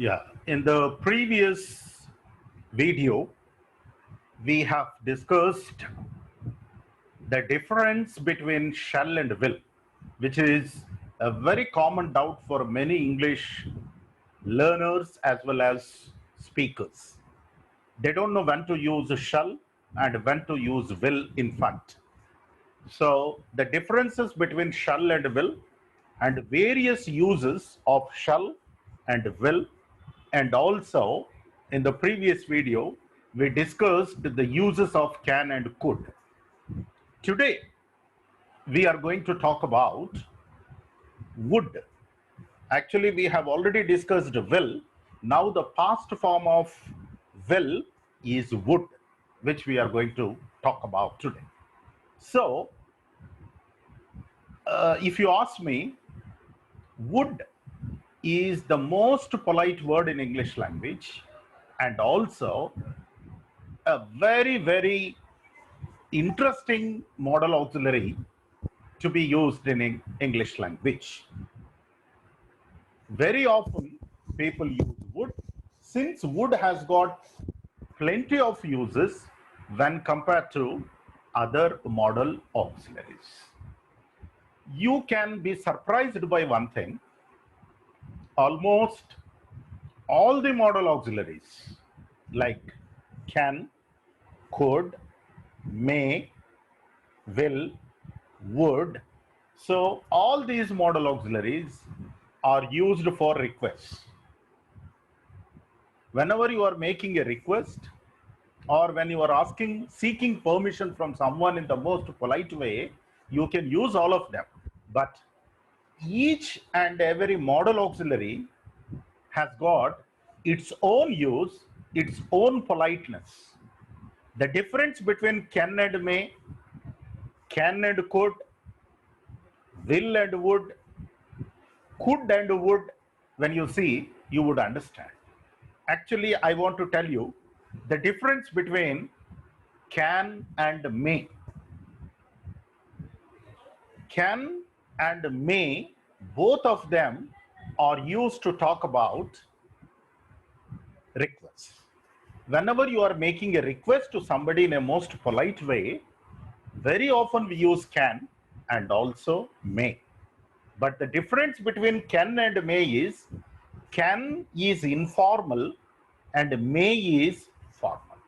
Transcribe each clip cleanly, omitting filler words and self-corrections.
Yeah, in the previous video, we have discussed the difference between shall and will, which is a very common doubt for many English learners as well as speakers. They don't know when to use shall and when to use will, in fact. So, the differences between shall and will and various uses of shall and will, and also in the previous video we discussed the uses of can and could. Today we are going to talk about would. Actually, we have already discussed will. Now the past form of will is would, which we are going to talk about today. So if you ask me, would is the most polite word in English language and also a very interesting modal auxiliary to be used in English language. Very often people use would, since would has got plenty of uses when compared to other modal auxiliaries. You can be surprised by one thing: almost all the modal auxiliaries like can, could, may, will, would. So all these modal auxiliaries are used for requests. Whenever you are making a request or when you are seeking permission from someone in the most polite way, you can use all of them. But each and every modal auxiliary has got its own use, its own politeness. The difference between can and may, can and could, will and would, could and would, when you see, you would understand. Actually, I want to tell you the difference between can and may. Can and may, both of them are used to talk about requests. Whenever you are making a request to somebody in a most polite way, very often we use can and also may. But the difference between can and may is can is informal and may is formal.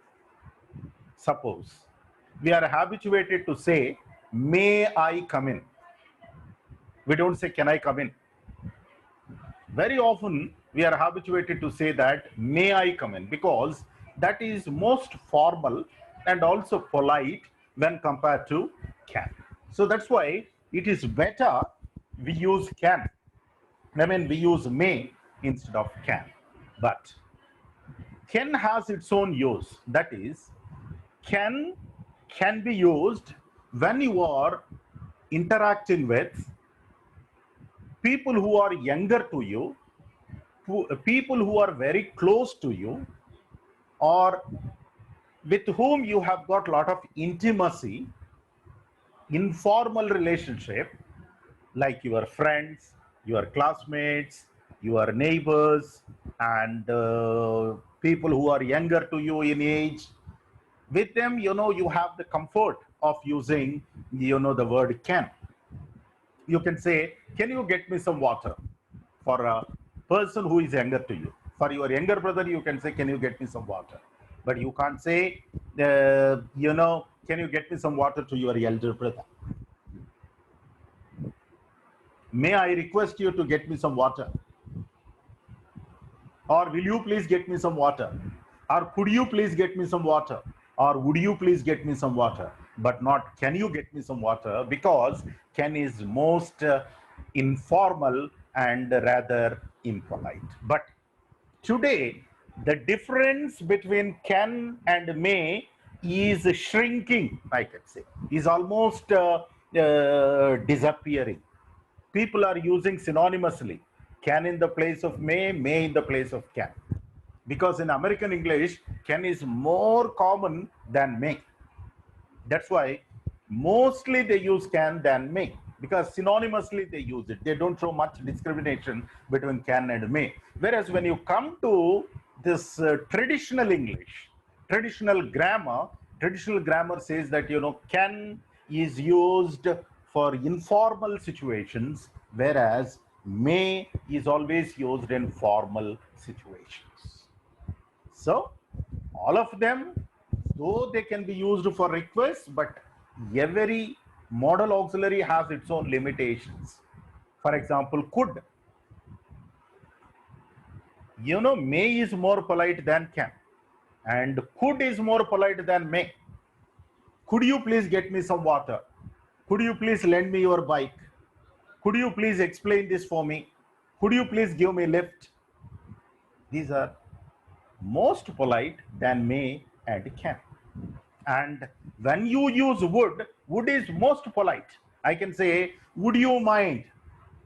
Suppose we are habituated to say, may I come in? We don't say, can I come in? Very often we are habituated to say that, may I come in? Because that is most formal and also polite when compared to can. So that's why it is better we use can. I mean, we use may instead of can. But can has its own use. That is, can be used when you are interacting with people who are younger to you, people who are very close to you, or with whom you have got a lot of intimacy, informal relationship, like your friends, your classmates, your neighbors, and people who are younger to you in age. With them, you have the comfort of using, the word can. You can say, can you get me some water? For a person who is younger to you. For your younger brother, you can say, can you get me some water? But you can't say, can you get me some water to your elder brother? May I request you to get me some water? Or will you please get me some water? Or could you please get me some water? Or would you please get me some water? But not, can you get me some water? Because can is most informal and rather impolite. But today, the difference between can and may is shrinking, I can say, is almost disappearing. People are using synonymously can in the place of may in the place of can. Because in American English, can is more common than may. That's why mostly they use can than may. because synonymously they use it. They don't show much discrimination between can and may. Whereas when you come to this traditional English, traditional grammar says that, can is used for informal situations, whereas may is always used in formal situations. So all of them, though they can be used for requests, but every modal auxiliary has its own limitations. For example, could. May is more polite than can, and could is more polite than may. Could you please get me some water? Could you please lend me your bike? Could you please explain this for me? Could you please give me a lift? These are most polite than may and can. And when you use would is most polite. I can say, would you mind?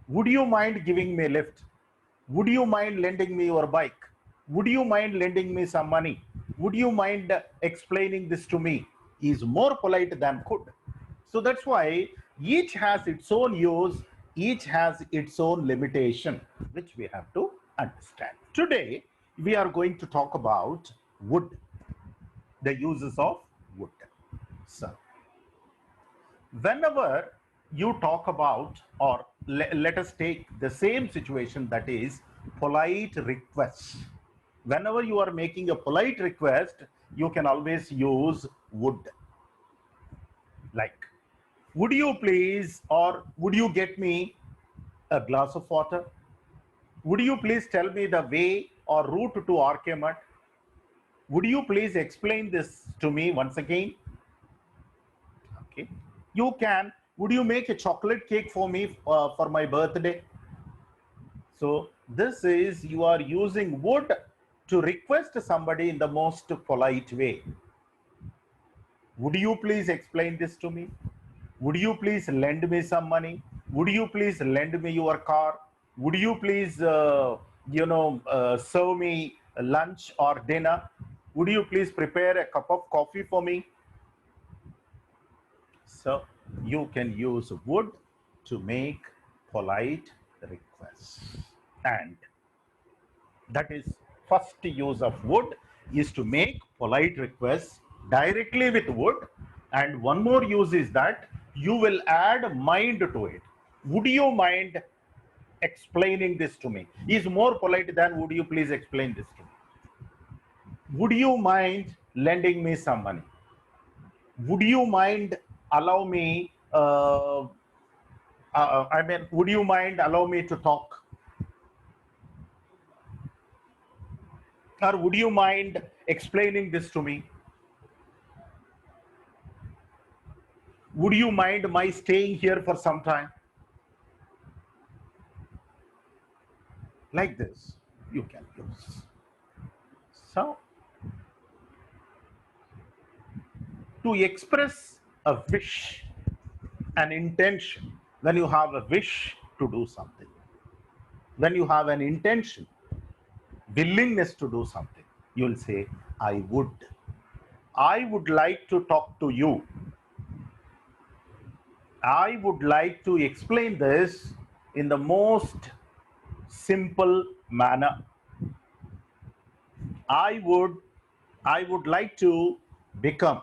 Would you mind giving me a lift? Would you mind lending me your bike? Would you mind lending me some money? Would you mind explaining this to me? Is more polite than could. So that's why each has its own use, each has its own limitation, which we have to understand. Today, we are going to talk about would, the uses of would. So, whenever you talk about, or let us take the same situation, that is polite request. Whenever you are making a polite request, you can always use would. Like, would you please, or would you get me a glass of water? Would you please tell me the way or route to Archimedes? Would you please explain this to me once again? Okay. You can. Would you make a chocolate cake for me for my birthday? So this is, you are using would to request somebody in the most polite way. Would you please explain this to me? Would you please lend me some money? Would you please lend me your car? Would you please, serve me lunch or dinner? Would you please prepare a cup of coffee for me? So you can use would to make polite requests. And that is, first use of would is to make polite requests directly with would. And one more use is that you will add mind to it. Would you mind explaining this to me? Is more polite than would you please explain this to me? Would you mind lending me some money? Would you mind allow me would you mind allow me to talk? Or would you mind explaining this to me? Would you mind my staying here for some time? Like this, you can use. So, to express a wish, an intention, when you have a wish to do something, when you have an intention, willingness to do something, you will say, I would like to talk to you. I would like to explain this in the most simple manner. I would like to become.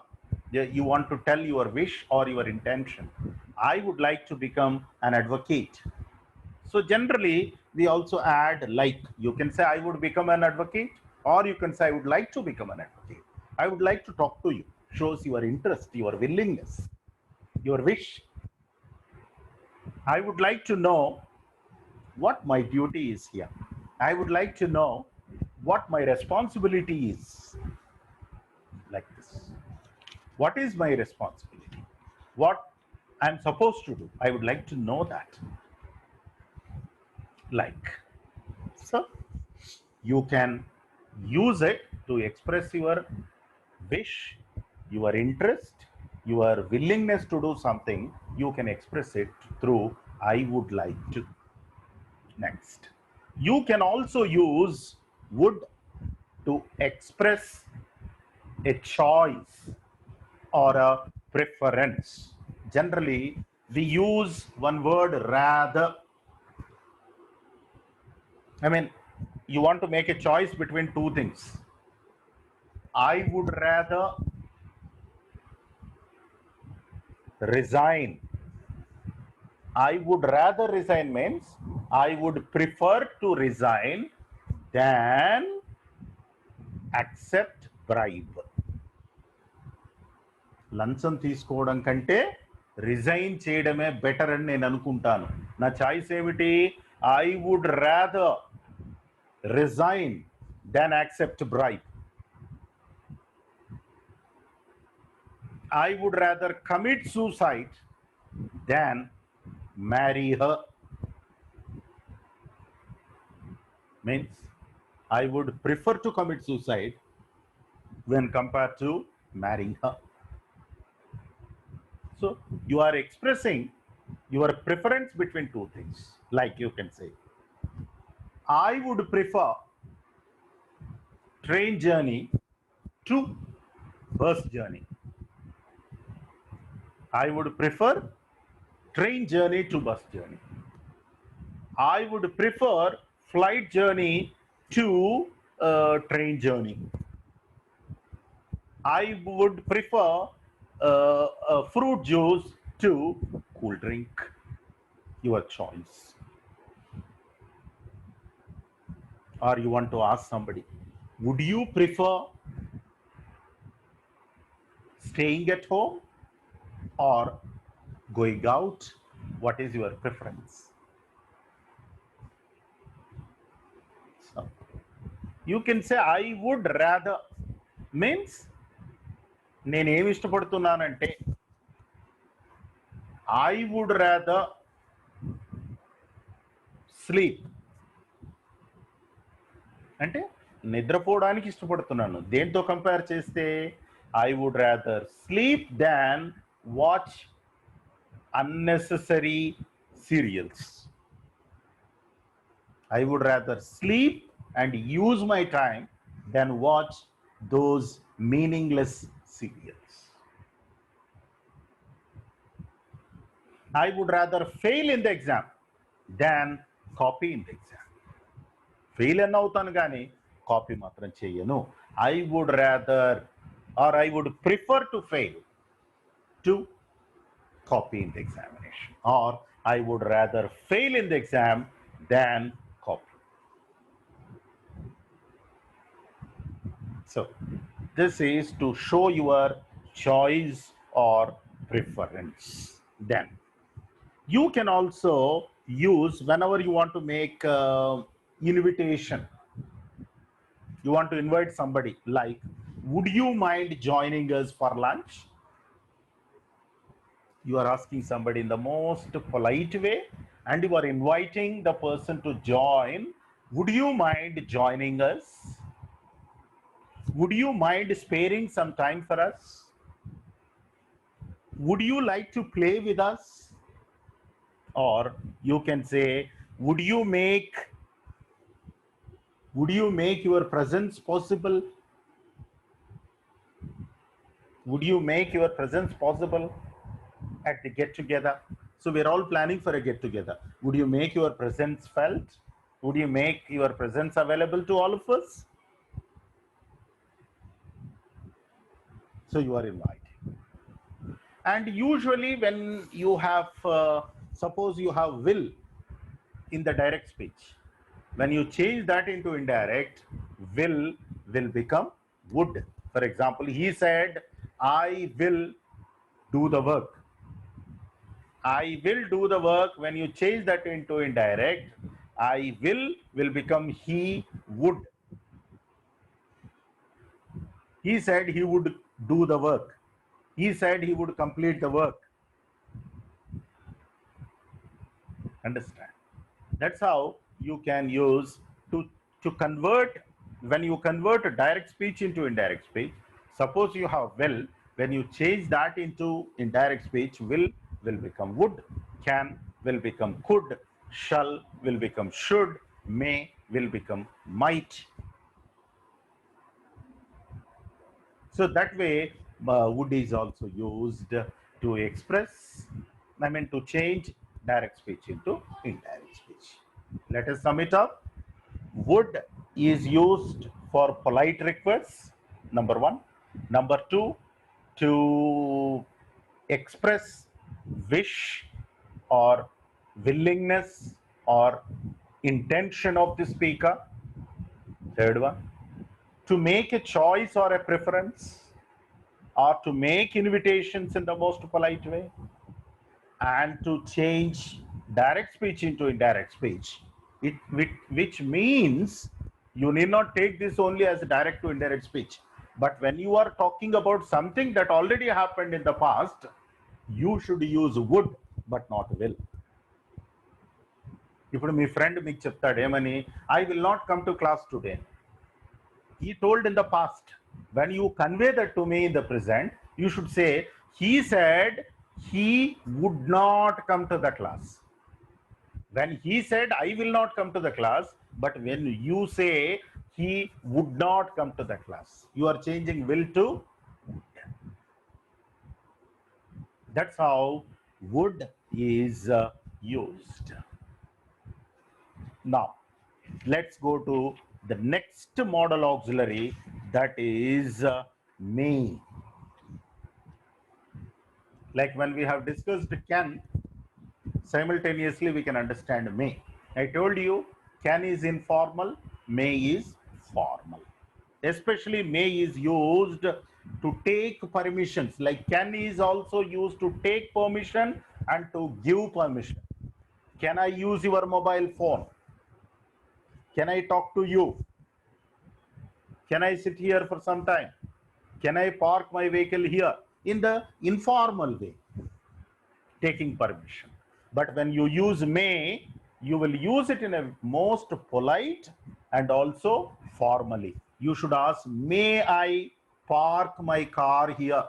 You want to tell your wish or your intention. I would like to become an advocate. So generally, we also add like. You can say I would become an advocate, or you can say I would like to become an advocate. I would like to talk to you. Shows your interest, your willingness, your wish. I would like to know what my duty is here. I would like to know what my responsibility is. Like this. What is my responsibility? What I'm supposed to do? I would like to know that. Like. So, you can use it to express your wish, your interest, your willingness to do something. You can express it through I would like to. Next, you can also use would to express a choice or a preference. Generally, we use one word rather. I mean, you want to make a choice between two things. I would rather resign. I would rather resign means I would prefer to resign than accept bribe. లంచం తీసుకోవడం కంటే resign చేయడమే better అని నేను అనుకుంటాను. నా choice ఏమిటి? I would rather resign than accept bribe. I would rather commit suicide than marry her. Means I would prefer to commit suicide when compared to marrying her. So you are expressing your preference between two things. Like you can say, I would prefer train journey to bus journey. I would prefer train journey to bus journey. I would prefer flight journey to train journey. I would prefer fruit juice to cool drink. Your choice. Or you want to ask somebody, would you prefer staying at home or going out? What is your preference? So, you can say I would rather means నేనేమి ఇష్టపడుతున్నానంటే I would rather sleep. అంటే నిద్రపోవడానికి ఇష్టపడుతున్నాను. దేంతో compare చేస్తే I would rather sleep than watch unnecessary serials. I would rather sleep and use my time than watch those meaningless serials. I would rather fail in the exam than copy in the exam. Fail and అవుతాను కానీ copy మాత్రం చేయను. I would rather or I would prefer to fail to copy in the examination, or I would rather fail in the exam than copy. So this is to show your choice or preference. Then you can also use whenever you want to make invitation. You want to invite somebody, like, would you mind joining us for lunch? You are asking somebody in the most polite way and you are inviting the person to join. Would you mind joining us? Would you mind sparing some time for us? Would you like to play with us? Or you can say, would you make your presence possible? Would you make your presence possible at the get together? So we're all planning for a get together. Would you make your presence felt? Would you make your presence available to all of us? So you are inviting. And usually when you have suppose you have will in the direct speech, when you change that into indirect, will become would. For example, he said, I will do the work. I will do the work. When you change that into indirect, I will become he would. He said he would do the work. He said he would complete the work. Understand? That's how you can use to convert. When you convert a direct speech into indirect speech, suppose you have will, when you change that into indirect speech, will become would, can will become could, shall will become should, may will become might. So that way would is also used to express I mean to change direct speech into indirect speech. Let us sum it up. Would is used for polite requests, number one. Number two, to express wish or willingness or intention of the speaker. Third one, to make a choice or a preference or to make invitations in the most polite way and to change direct speech into indirect speech. Which means you need not take this only as direct to indirect speech. But when you are talking about something that already happened in the past, you should use would but not will. ఇప్పుడు మీ friend మీకు చెప్తాడు ఏమని, I will not come to class today. He told in the past. When you convey that to me in the present, you should say, he said he would not come to the class. When he said, I will not come to the class, but when you say he would not come to the class, you are changing will to would. That's how would is used. Now, let's go to the next modal auxiliary, that is may. Like when we have discussed can, simultaneously we can understand may. I told you can is informal, may is formal. Especially may is used to take permissions. Like can is also used to take permission and to give permission. Can I use your mobile phone? Can I talk to you? Can I sit here for some time? Can I park my vehicle here? In the informal way, taking permission. But when you use may, you will use it in a most polite and also formally. You should ask, may I park my car here?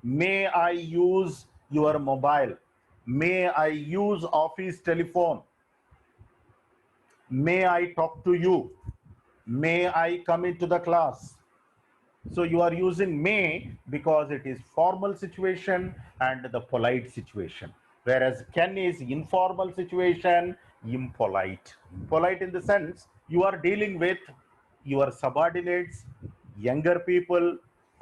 May I use your mobile? May I use office telephone? May I talk to you? May I come into the class? So you are using may because it is formal situation and the polite situation. Whereas can is informal situation, impolite. Impolite in the sense you are dealing with your subordinates, younger people,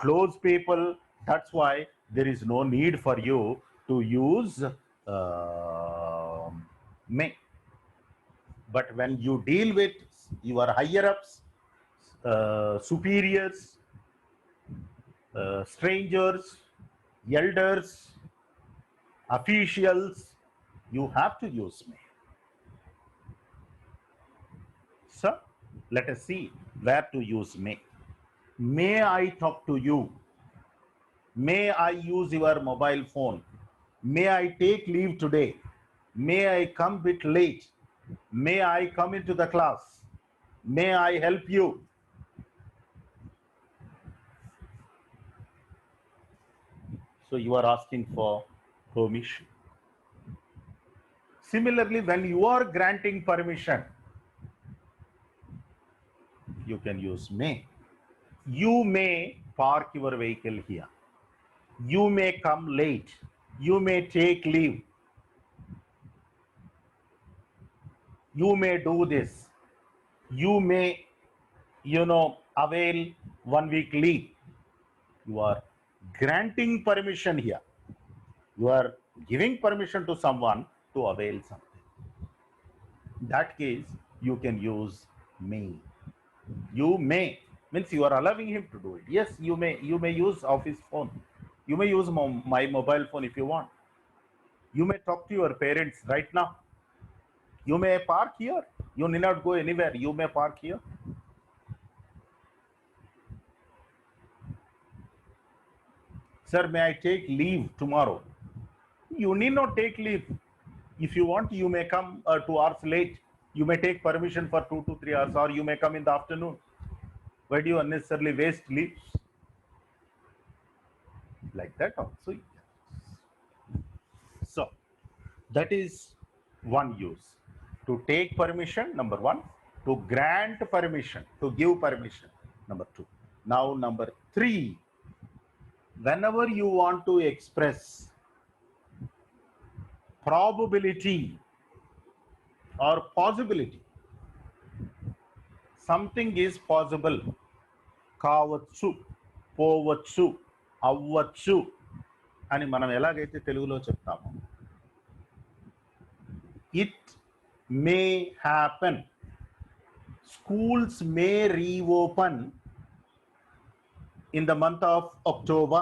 close people. That's why there is no need for you to use may. But when you deal with your higher ups, superiors, strangers, elders, officials, you have to use may. So let us see where to use may. May I talk to you? May I use your mobile phone? May I take leave today? May I come a bit late? May I come into the class? May I help you? So you are asking for permission. Similarly, when you are granting permission, you can use may. You may park your vehicle here. You may come late. You may take leave. You may do this. You may, avail 1 week leave. You are granting permission here. You are giving permission to someone to avail something. In that case, you can use may. You may means you are allowing him to do it. Yes, you may use office phone. You may use my mobile phone if you want. You may talk to your parents right now. You may park here. You need not go anywhere. You may park here. Sir, may I take leave tomorrow? You need not take leave. If you want, you may come 2 hours late. You may take permission for 2 to 3 hours, or you may come in the afternoon. Why do you unnecessarily waste leave? Like that also. So that is one use. To take permission, number one. To grant permission, to give permission, number two. Now number three, whenever you want to express probability or possibility. Something is possible. కావచ్చు, పోవచ్చు, అవ్వచ్చు అని మనం ఎలాగైతే తెలుగులో చెప్తామో, it may happen. Schools may reopen in the month of October.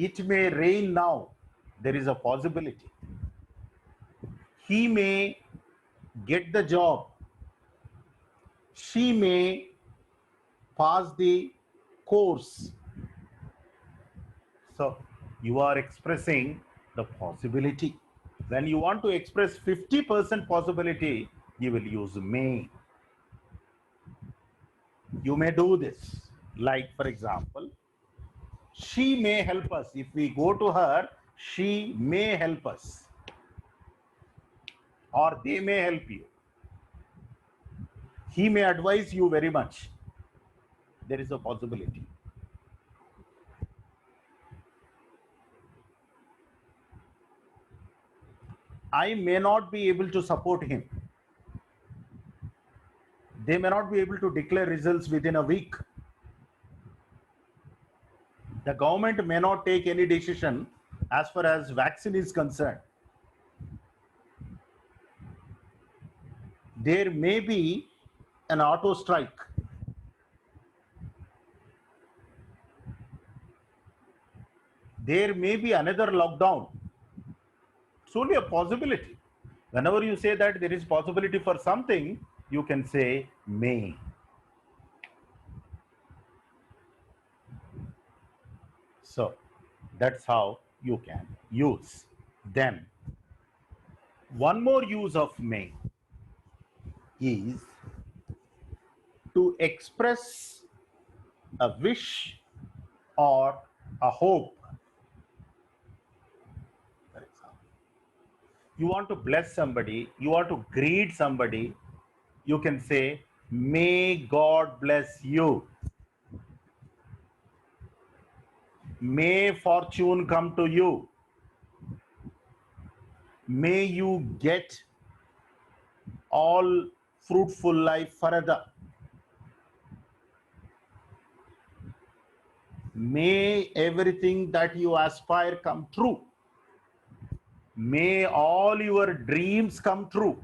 It may rain now. There is a possibility. He may get the job. She may pass the course. So you are expressing the possibility. When you want to express 50% possibility, you will use may. You may do this. Like, for example, she may help us. If we go to her, she may help us. Or they may help you. He may advise you very much. There is a possibility. I may not be able to support him. They may not be able to declare results within a week. The government may not take any decision as far as vaccine is concerned. There may be an auto strike. There may be another lockdown. It's only a possibility. Whenever you say that there is possibility for something, you can say may. So that's how you can use. Then one more use of may is to express a wish or a hope. For example, you want to bless somebody, you want to greet somebody, you can say, may God bless you. May fortune come to you. May you get all fruitful life forever. May everything that you aspire come true. May all your dreams come true.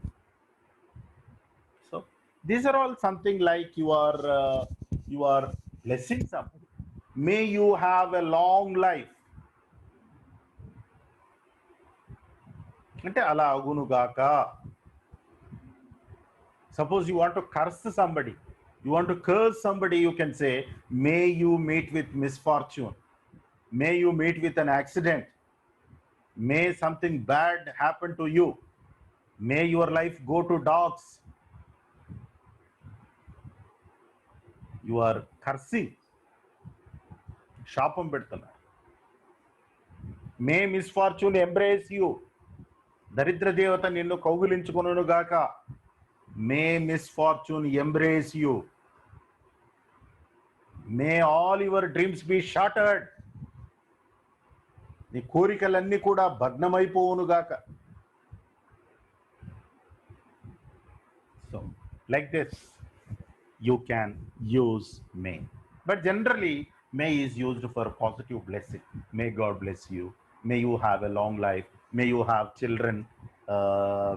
So these are all something like you are blessing somebody. May you have a long life. అంటే అలా అగునుగాక. Suppose you want to curse somebody, you want to curse somebody, you can say, may you meet with misfortune. May you meet with an accident. May something bad happen to you. May your life go to dogs. You are cursing. శాపం పెడుతున్నారు. May misfortune embrace you. దరిద్ర దేవత నిన్ను కౌగిలించుకొనును గాక. May misfortune embrace you. May all your dreams be shattered. నీ కోరికలన్నీ కూడా భగ్నమైపోవును గాక. So like this you can use may. But generally may is used for positive blessing. May God bless you. May you have a long life. May you have children.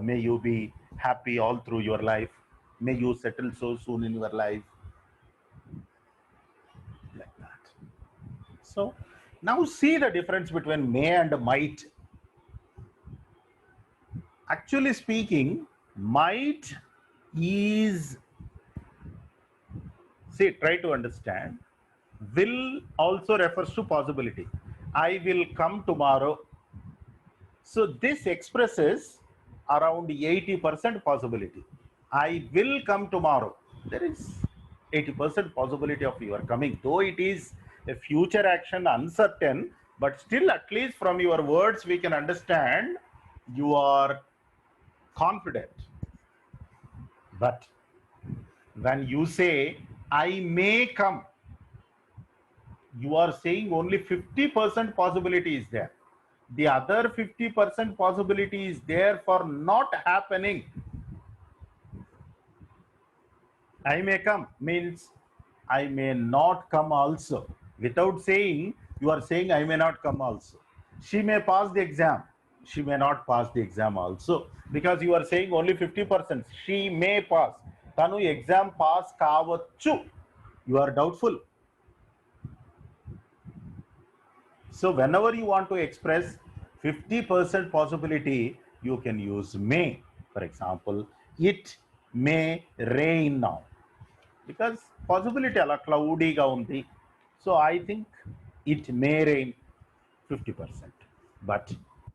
May you be happy all through your life. May you settle so soon in your life. Like that. So now see the difference between may and might. Actually speaking, might is, see, try to understand, will also refers to possibility. I will come tomorrow. So this expresses around 80% possibility. I will come tomorrow. There is 80% possibility of your coming, though it is a future action, uncertain, but still at least from your words we can understand you are confident. But when you say I may come, you are saying only 50% possibility is there. The other 50% possibility is there for not happening. I may come means I may not come also. Without saying, you are saying I may not come also. She may pass the exam. She may not pass the exam also. Because you are saying only 50%. She may pass. Tanu exam pass kavachu. You are doubtful. So whenever you want to express 50% possibility, you can use may. For example, it may rain now. Because possibility ala cloudy ga undi. So I think it may rain 50%. But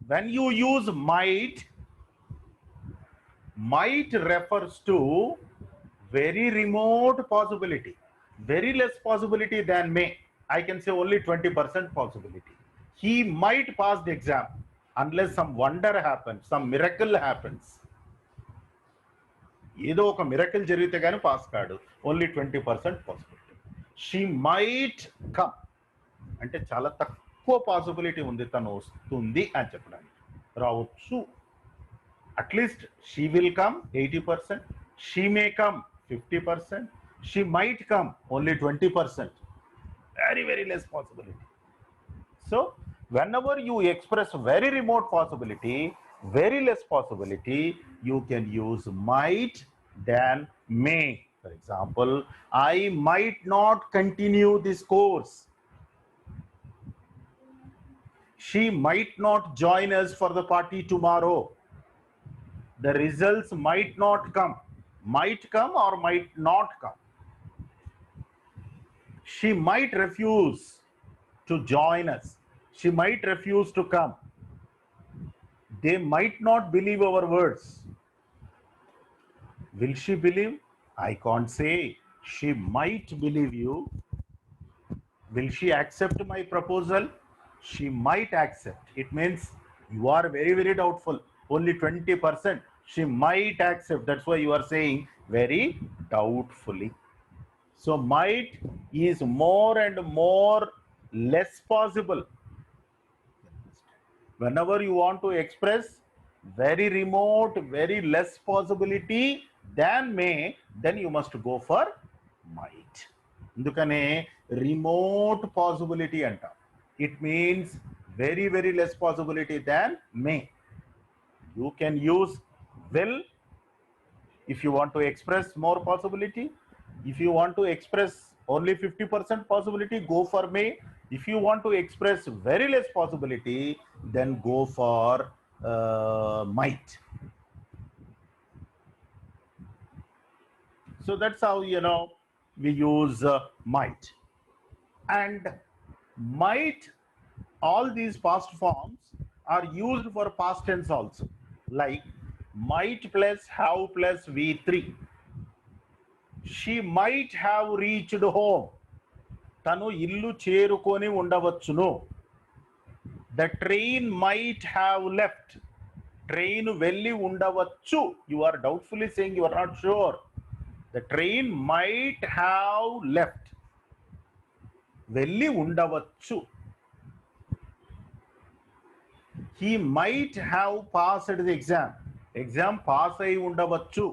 when you use might refers to very remote possibility, very less possibility than may. I can say only 20% possibility. He might pass the exam unless some wonder happens, some miracle happens. ఏదో ఒక miracle జరిగితే కానీ pass కాడు, only 20% possibility. She might come అంటే చాలా తక్కువ possibility ఉంది తను వస్తుంది అని చెప్పడానికి. రావచ్చు, at least she will come 80%, she may come 50%, she might come only 20%. Very, very less possibility. So whenever you express very remote possibility, very less possibility, you can use might than may. For example, I might not continue this course. She might not join us for the party tomorrow. The results might not come. Might come or might not come. She might refuse to join us. She might refuse to come. They might not believe our words. Will she believe? I can't say. She might believe you. Will she accept my proposal? She might accept. It means you are very, very doubtful. Only 20%. She might accept. That's why you are saying very doubtfully. So might is more and more less possible. Whenever you want to express very remote, very less possibility than may, then you must go for might. Indukane remote possibility anta. It means very, very less possibility than may. You can use will if you want to express more possibility. If you want to express only 50% possibility, go for may. If you want to express very less possibility, then go for might. So that's how we use might. And might, all these past forms are used for past tense also, like might plus have plus V3. She might have reached home. తను ఇల్లు చేరుకొని ఉండవచ్చును. The train might have left. Train వెళ్ళి ఉండవచ్చు. You are doubtfully saying you are not sure. The train might have left. వెళ్ళి ఉండవచ్చు. He might have passed the exam. Exam pass అయి ఉండవచ్చు.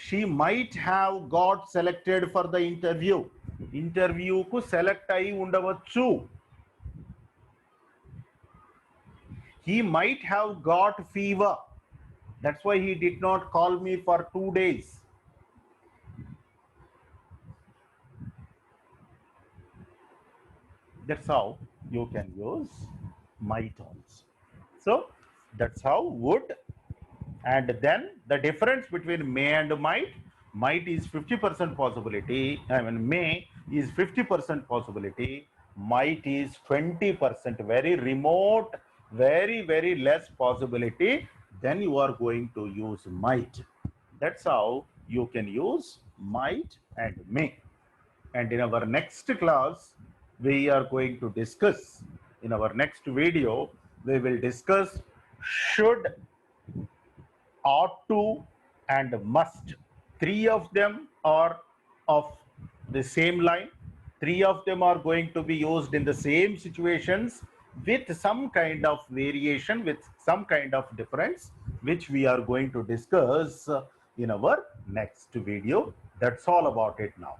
She might have got selected for the interview. Interview ku select ayi undavachu. He might have got fever. That's why he did not call me for 2 days. That's how you can use might also. So that's how would. And then the difference between may and might is 50% possibility. I mean, may is 50% possibility. Might is 20%, very remote, very, very less possibility. Then you are going to use might. That's how you can use might and may. And in our next class, we are going to discuss, in our next video, we will discuss should, ought to, and must. 3 of them are of the same line. 3 of them are going to be used in the same situations. with some kind of variation, with some kind of difference, which we are going to discuss in our next video. That's all about it now.